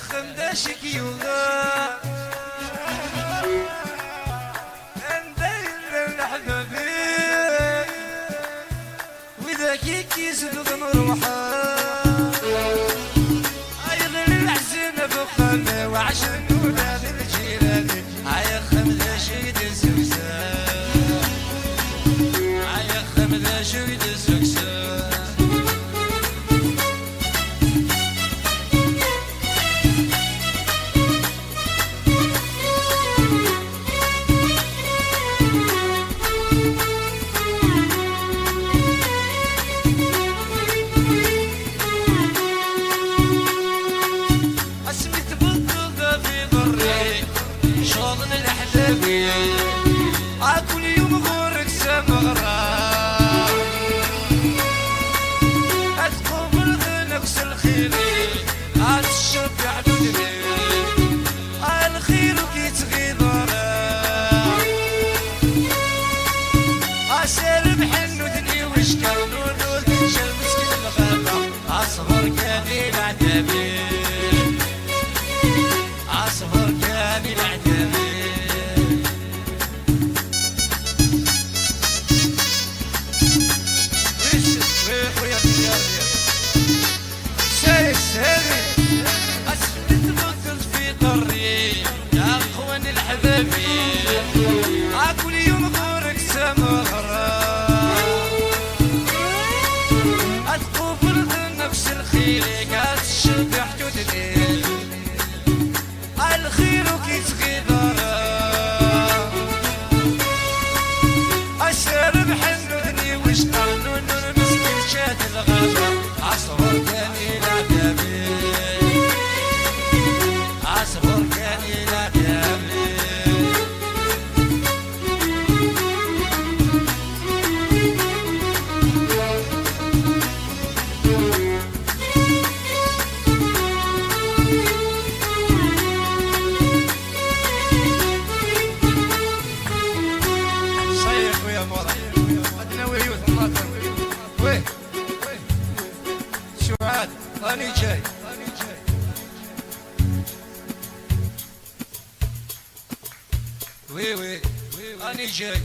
خمداشك يوغا اندين الحبابي وذاك كيزد نروحا ايضا الحزن بقلبي وعشان ولاد الجيراني عيا خمداشك دزوزا عيا خمداشك دزوزا كل يوم غورك سمغرا أتقبل نفس الخير أتشرب يعدوني الخير كيتغير أسالب حنو دني وش كانوا نود شل مسكين الغابة أصغر كامل عتابي أصغر كامل عتابي كل يوم غورك سمغرا أتقبل نفس الخير كتشد حدود الليل الخير وكيتغير أشرب حنودني وش قانون المسكين شاد الغابة عصفر كان يلعبي عصفر كان يلعبي راني جاي وي راني جاي